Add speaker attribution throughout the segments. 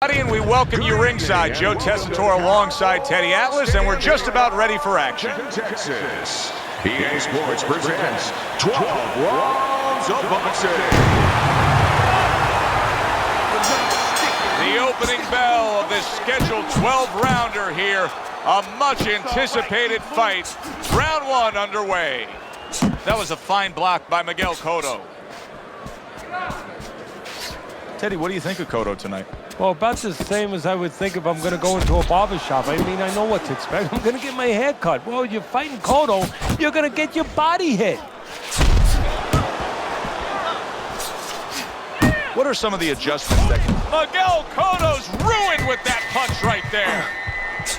Speaker 1: And we welcome you ringside. Joe Tessitore alongside Teddy Atlas, and we're just about ready for action.
Speaker 2: Texas. EA Sports presents 12 rounds of boxing.
Speaker 1: The opening bell of this scheduled 12-rounder here. A much-anticipated fight. Round one underway. That was a fine block by Miguel Cotto. Teddy, what do you think of Cotto tonight?
Speaker 3: Well, about the same as I would think if I'm going to go into a barber shop. I mean, I know what to expect. I'm going to get my hair cut. Well, you're fighting Cotto, you're going to get your body hit.
Speaker 1: What are some of the adjustments that Miguel Cotto's ruined with that punch right there.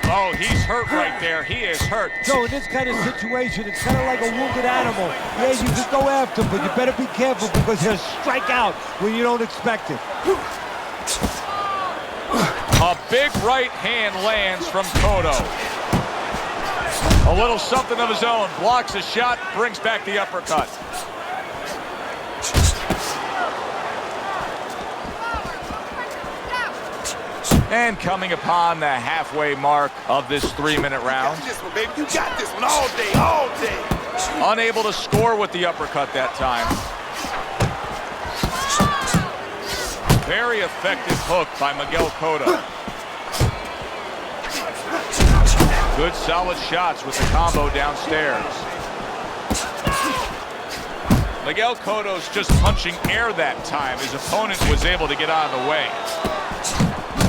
Speaker 1: Oh, he's hurt right there. He is hurt.
Speaker 3: So in this kind of situation, it's kind of like a wounded animal. Yeah, you can go after him, but you better be careful because he'll strike out when you don't expect it.
Speaker 1: A big right hand lands from Cotto. A little something of his own. Blocks a shot, brings back the uppercut. And coming upon the halfway mark of this 3-minute round.
Speaker 4: You got this one, baby. You got this one all day, all day.
Speaker 1: Unable to score with the uppercut that time. Very effective hook by Miguel Cotto. Good solid shots with the combo downstairs. Miguel Cotto's just punching air that time. His opponent was able to get out of the way.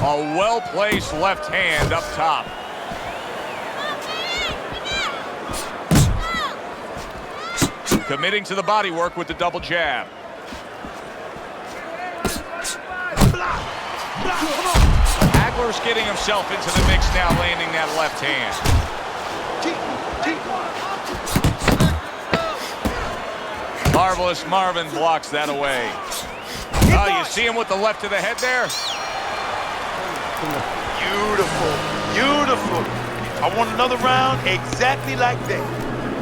Speaker 1: A well-placed left hand up top. Committing to the body work with the double jab. Hagler's getting himself into the mix now, landing that left hand. Marvelous Marvin blocks that away. Oh, you see him with the left to the head there?
Speaker 4: Beautiful, beautiful. I want another round exactly like that.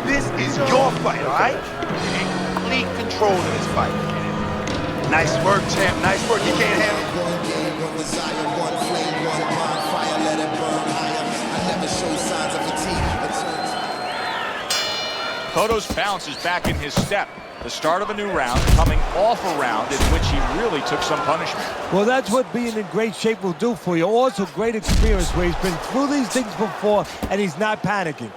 Speaker 4: This is your fight, all right? Complete control of this fight. Nice work, champ. Nice work. You can't handle it.
Speaker 1: Cotto's bounce is back in his step. The start of a new round, coming off a round in which he really took some punishment.
Speaker 3: Well, that's what being in great shape will do for you. Also, great experience where he's been through these things before and he's not panicking.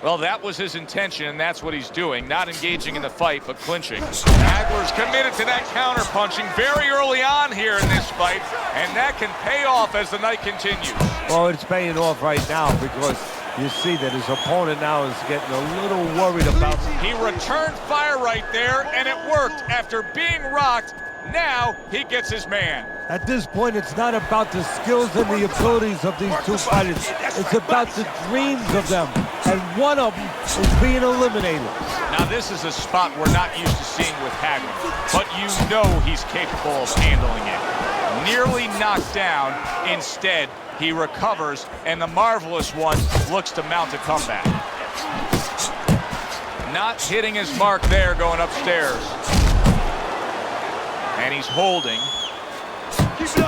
Speaker 1: Well, that was his intention, and that's what he's doing. Not engaging in the fight, but clinching. Hagler's committed to that counter-punching very early on here in this fight, and that can pay off as the night continues.
Speaker 3: Well, it's paying off right now because you see that his opponent now is getting a little worried about him.
Speaker 1: He returned fire right there, and it worked. After being rocked, now he gets his man.
Speaker 3: At this point, it's not about the skills and the abilities of these two fighters. It's about the dreams of them, and one of them is being eliminated.
Speaker 1: Now, this is a spot we're not used to seeing with Hagler, but you know he's capable of handling it. Nearly knocked down. Instead, he recovers, and the marvelous one looks to mount a comeback. Not hitting his mark there going upstairs. And he's holding.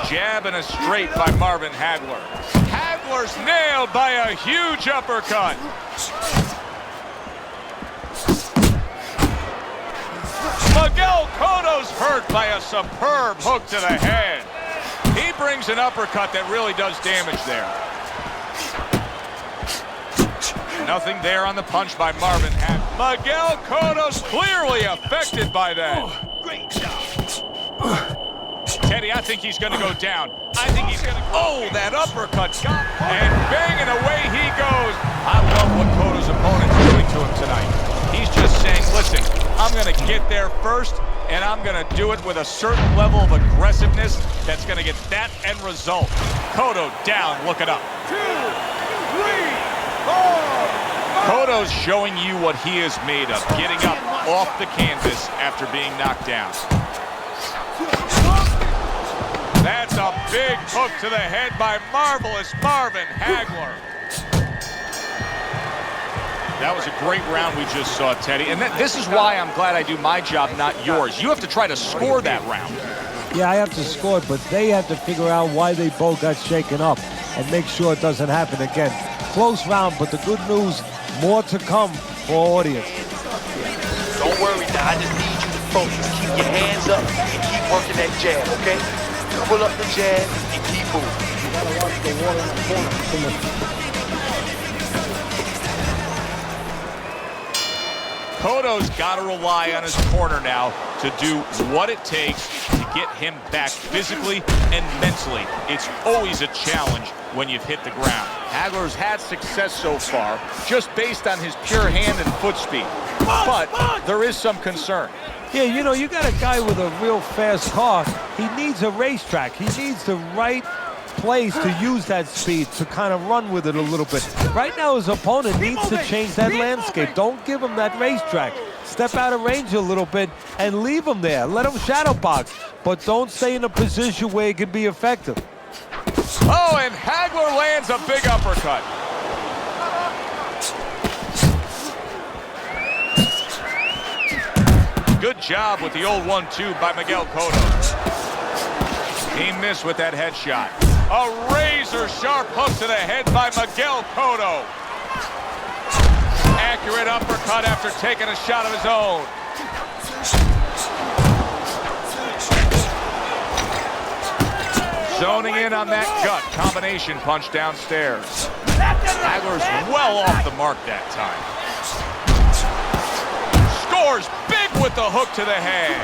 Speaker 1: Jab and a straight by Marvin Hagler. Hagler's nailed by a huge uppercut. Miguel Cotto's hurt by a superb hook to the head. He brings an uppercut that really does damage there. Nothing there on the punch by Marvin Hagler. Miguel Cotto's clearly affected by that.
Speaker 4: Great job.
Speaker 1: Teddy, I think he's going to go down. I think he's going to... Oh, that uppercut. And banging away he goes. I love what Cotto's opponent's doing to him tonight. He's just saying, listen, I'm going to get there first, and I'm going to do it with a certain level of aggressiveness that's going to get that end result. Cotto down, look it up.
Speaker 4: 2, 3, 4.
Speaker 1: Cotto's showing you what he is made of, getting up off the canvas after being knocked down. That's a big hook to the head by marvelous Marvin Hagler. That was a great round we just saw, Teddy. And this is why I'm glad I do my job, not yours. You have to try to score that round.
Speaker 3: Yeah, I have to score it, but they have to figure out why they both got shaken up and make sure it doesn't happen again. Close round, but the good news, more to come for audience.
Speaker 4: Don't worry now, I just need you to focus. Keep your hands up and keep working that jab, okay? Pull up the jab and keep moving.
Speaker 1: Cotto's got to rely on his corner now to do what it takes to get him back physically and mentally. It's always a challenge when you've hit the ground. Hagler's had success so far just based on his pure hand and foot speed. But there is some concern.
Speaker 3: Yeah, you know, you got a guy with a real fast car. He needs a racetrack. He needs the right place to use that speed to kind of run with it a little bit. Right now, his opponent needs to change that landscape. Don't give him that racetrack. Step out of range a little bit and leave him there. Let him shadow box, but don't stay in a position where he can be effective.
Speaker 1: Oh, and Hagler lands a big uppercut. Good job with the old 1-2 by Miguel Cotto. He missed with that headshot. A razor-sharp hook to the head by Miguel Cotto. Accurate uppercut after taking a shot of his own. Zoning in on that gut combination punch downstairs. Hagler's well off the mark that time. Scores big with the hook to the head.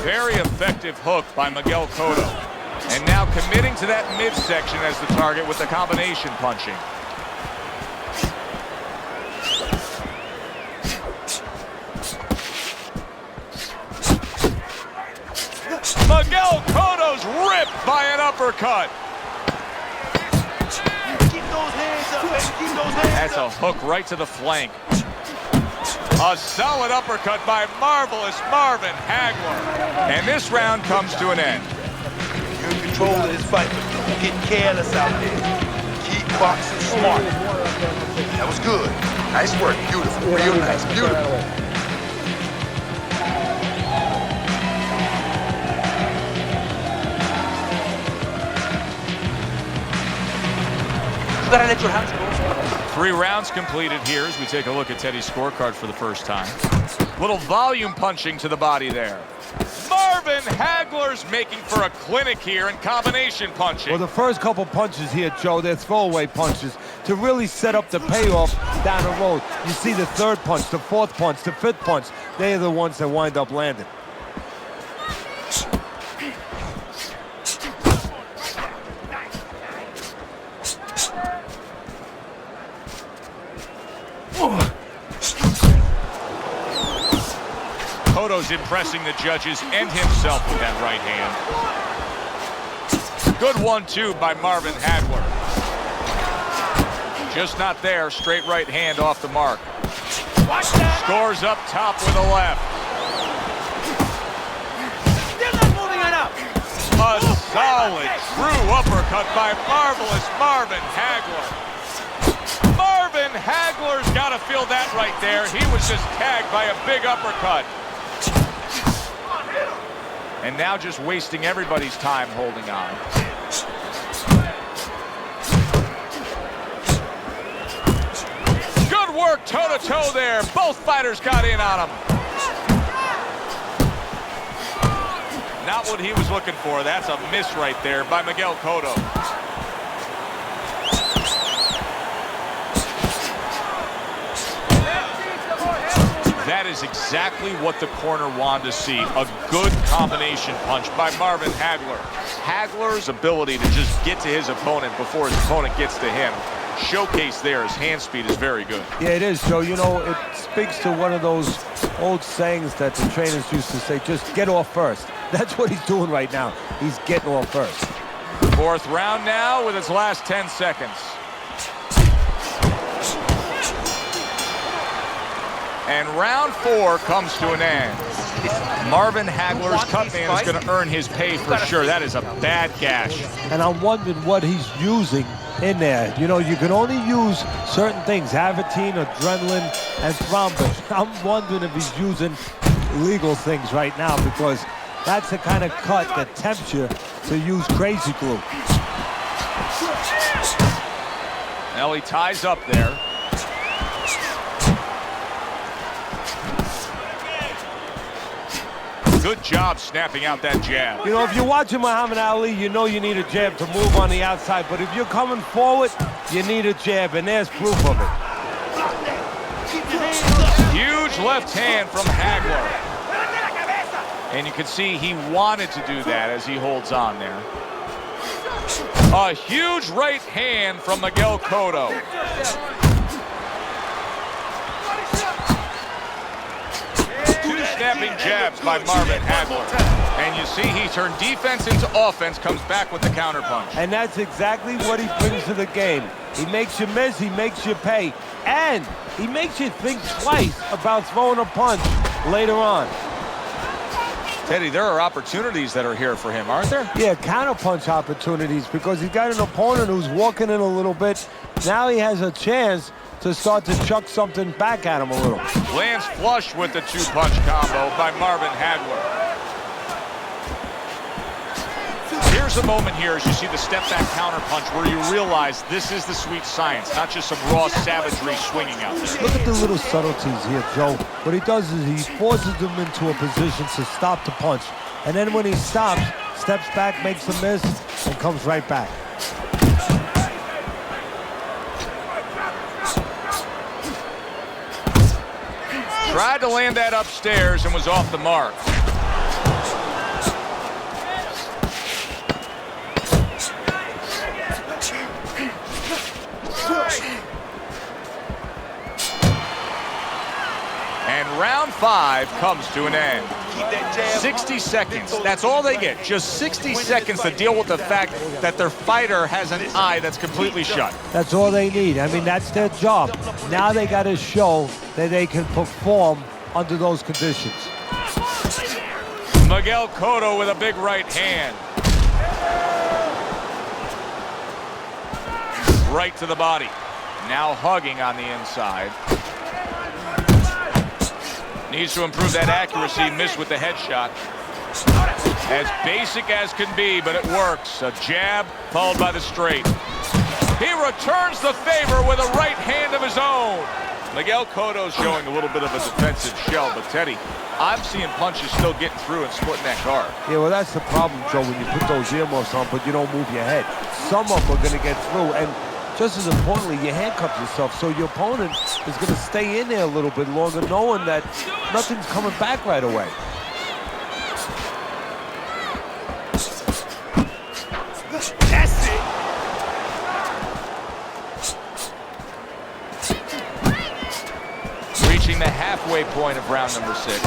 Speaker 1: Very effective hook by Miguel Cotto. And now committing to that midsection as the target with the combination punching. Miguel Cotto's ripped by an uppercut.
Speaker 4: Keep those hands up, man. Keep those hands
Speaker 1: That's
Speaker 4: up.
Speaker 1: a hook right to the flank. A solid uppercut by marvelous Marvin Hagler. And this round comes to an end.
Speaker 4: You're in control of this fight, but don't get careless out there. Keep boxing smart. That was good. Nice work. Beautiful. Real nice. Beautiful. You gotta let your hands go.
Speaker 1: 3 rounds completed here as we take a look at Teddy's scorecard for the first time. Little volume punching to the body there. Marvin Hagler's making for a clinic here in combination punching.
Speaker 3: Well, the first couple punches here, Joe, they're throwaway punches to really set up the payoff down the road. You see the third punch, the fourth punch, the fifth punch. They're the ones that wind up landing.
Speaker 1: Cotto's impressing the judges and himself with that right hand. Good 1-2 by Marvin Hagler. Just not there. Straight right hand off the mark. Scores up top with a left.
Speaker 4: Still not moving it up.
Speaker 1: A solid, true uppercut by marvelous Marvin Hagler. Marvin Hagler's got to feel that right there. He was just tagged by a big uppercut. And now just wasting everybody's time holding on. Good work toe-to-toe there. Both fighters got in on him. Not what he was looking for. That's a miss right there by Miguel Cotto. That is exactly what the corner wanted to see. A good combination punch by Marvin Hagler. Hagler's ability to just get to his opponent before his opponent gets to him. Showcase there, his hand speed is very good.
Speaker 3: Yeah, it is, Joe. You know, it speaks to one of those old sayings that the trainers used to say, just get off first. That's what he's doing right now. He's getting off first.
Speaker 1: 4th round now with its last 10 seconds. And round 4 comes to an end. Marvin Hagler's cut man is going to earn his pay for sure. That is a bad gash.
Speaker 3: And I'm wondering what he's using in there. You know, you can only use certain things, Avatine, adrenaline, and thrombin. I'm wondering if he's using illegal things right now, because that's the kind of cut that tempts you to use crazy glue.
Speaker 1: Now he ties up there. Good job snapping out that jab.
Speaker 3: You know, if you're watching Muhammad Ali, you know you need a jab to move on the outside. But if you're coming forward, you need a jab, and there's proof of it.
Speaker 1: Huge left hand from Hagler. And you can see he wanted to do that as he holds on there. A huge right hand from Miguel Cotto. Two snapping jabs by Marvin Hagler. And you see he turned defense into offense, comes back with the counterpunch.
Speaker 3: And that's exactly what he brings to the game. He makes you miss, he makes you pay, and he makes you think twice about throwing a punch later on.
Speaker 1: Teddy, there are opportunities that are here for him, aren't there?
Speaker 3: Yeah, counterpunch opportunities, because he's got an opponent who's walking in a little bit. Now he has a chance to start to chuck something back at him a little.
Speaker 1: Lands flush with the two-punch combo by Marvin Hagler. Here's a moment here as you see the step-back counterpunch where you realize this is the sweet science, not just some raw savagery swinging out there.
Speaker 3: Look at the little subtleties here, Joe. What he does is he forces them into a position to stop the punch. And then when he stops, steps back, makes a miss, and comes right back.
Speaker 1: Tried to land that upstairs and was off the mark. And round 5 comes to an end. 60 seconds. That's all they get. Just 60 seconds to deal with the fact that their fighter has an eye that's completely shut.
Speaker 3: That's all they need. I mean, that's their job. Now they got to show that they can perform under those conditions.
Speaker 1: Miguel Cotto with a big right hand. Right to the body. Now hugging on the inside. Needs to improve that accuracy. Missed with the headshot. As basic as can be, but it works. A jab followed by the straight. He returns the favor with a right hand of his own. Miguel Cotto's showing a little bit of a defensive shell, but Teddy, I'm seeing punches still getting through and splitting that guard.
Speaker 3: Yeah, well, that's the problem, Joe, when you put those earmuffs on, but you don't move your head. Some of them are going to get through, and just as importantly, you handcuff yourself, so your opponent is going to stay in there a little bit longer, knowing that nothing's coming back right away.
Speaker 4: That's it.
Speaker 1: Reaching the halfway point of round number 6.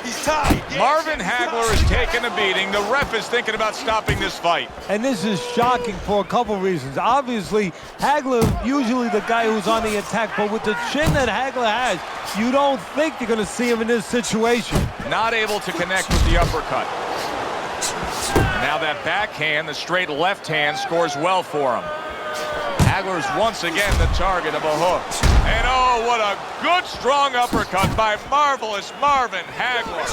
Speaker 4: He's tied.
Speaker 1: Marvin Hagler is taking a beating. The ref is thinking about stopping this fight.
Speaker 3: And this is shocking for a couple reasons. Obviously, Hagler, usually the guy who's on the attack, but with the chin that Hagler has, you don't think you're going to see him in this situation.
Speaker 1: Not able to connect with the uppercut. And now that backhand, the straight left hand, scores well for him. Hagler's once again the target of a hook. And oh, what a good strong uppercut by marvelous Marvin Hagler.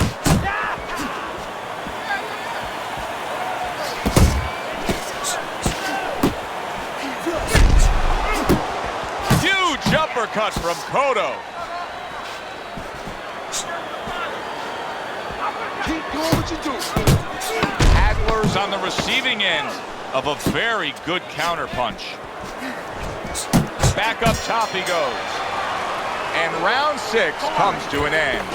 Speaker 1: Huge uppercut from Cotto.
Speaker 4: Keep doing what you do.
Speaker 1: Hagler's on the receiving end of a very good counterpunch. Back up top he goes. And round 6 comes to an end.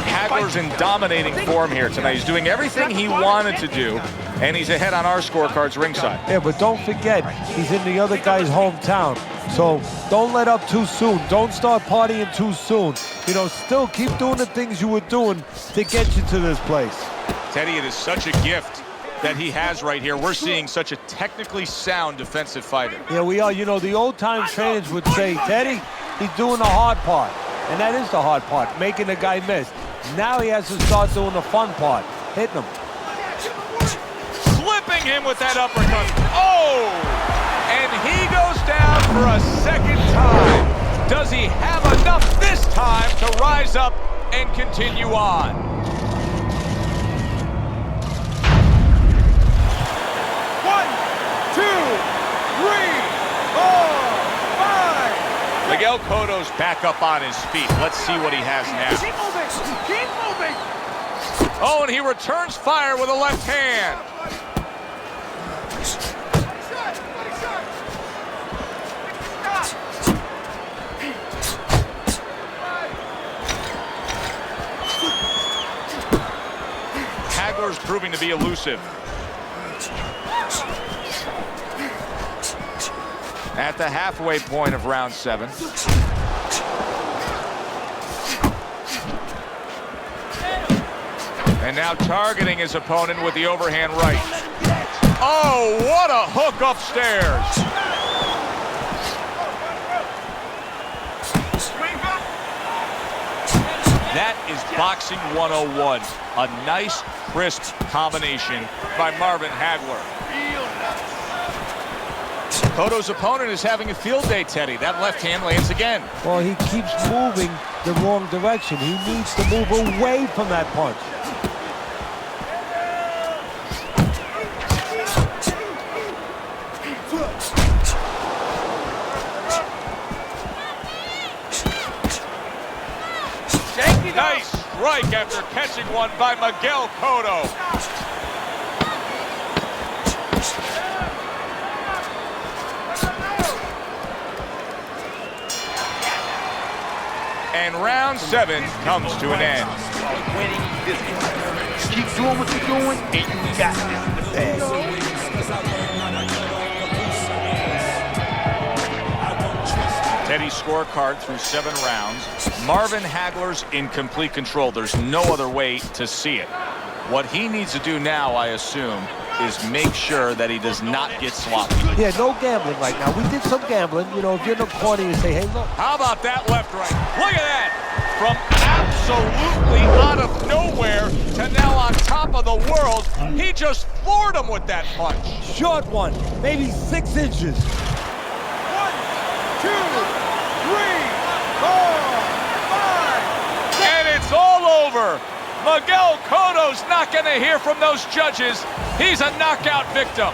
Speaker 1: Hagler's in dominating form here tonight. He's doing everything he wanted to do, and he's ahead on our scorecards ringside.
Speaker 3: Yeah, but don't forget, he's in the other guy's hometown. So don't let up too soon. Don't start partying too soon. You know, still keep doing the things you were doing to get you to this place.
Speaker 1: Teddy, it is such a gift that he has right here. We're seeing such a technically sound defensive fighter.
Speaker 3: Yeah, we are. You know, the old-time trainers would say, Teddy, He's doing the hard part. And that is the hard part, making the guy miss. Now he has to start doing the fun part, hitting him.
Speaker 1: Slipping him with that uppercut. Oh! And he goes down for a second time. Does he have enough this time to rise up and continue on?
Speaker 4: One, two, three, four, five.
Speaker 1: Miguel Cotto's back up on his feet. Let's see what he has now.
Speaker 4: Keep moving. Keep moving.
Speaker 1: Oh, and he returns fire with a left hand. Hagler's proving to be elusive. At the halfway point of round 7. And now targeting his opponent with the overhand right. Oh, what a hook upstairs. That is boxing 101. A nice, crisp combination by Marvin Hagler. Cotto's opponent is having a field day, Teddy. That left hand lands again.
Speaker 3: Well, he keeps moving the wrong direction. He needs to move away from that punch.
Speaker 1: Nice strike after catching one by Miguel Cotto. And round 7 comes to an end.
Speaker 4: Winning this one. Keep doing what you're doing, and you got this in the bag.
Speaker 1: Teddy's scorecard through 7 rounds. Marvin Hagler's in complete control. There's no other way to see it. What he needs to do now, I assume, is make sure that he does not get sloppy.
Speaker 3: Yeah, no gambling right now. We did some gambling. You know, if you're in the corner, you say, hey, look.
Speaker 1: How about that left right? Look at that! From absolutely out of nowhere to now on top of the world, he just floored him with that punch.
Speaker 3: Short one, maybe 6 inches.
Speaker 4: 1, 2, 3, 4, 5.
Speaker 1: And it's all over. Miguel Cotto's not going to hear from those judges. He's a knockout victim.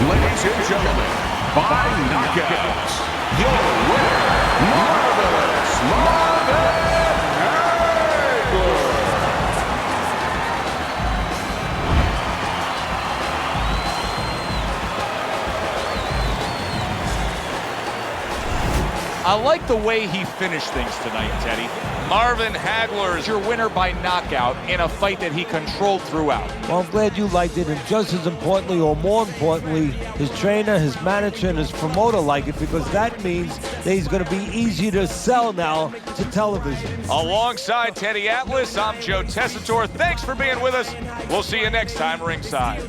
Speaker 2: Ladies and gentlemen, by knockout, your winner, Marvelous Marvin Hagler.
Speaker 1: I like the way he finished things tonight, Teddy. Marvin Hagler is your winner by knockout in a fight that he controlled throughout.
Speaker 3: Well, I'm glad you liked it, and just as importantly, or more importantly, his trainer, his manager, and his promoter like it, because that means that he's going to be easy to sell now to television.
Speaker 1: Alongside Teddy Atlas, I'm Joe Tessitore. Thanks for being with us. We'll see you next time ringside.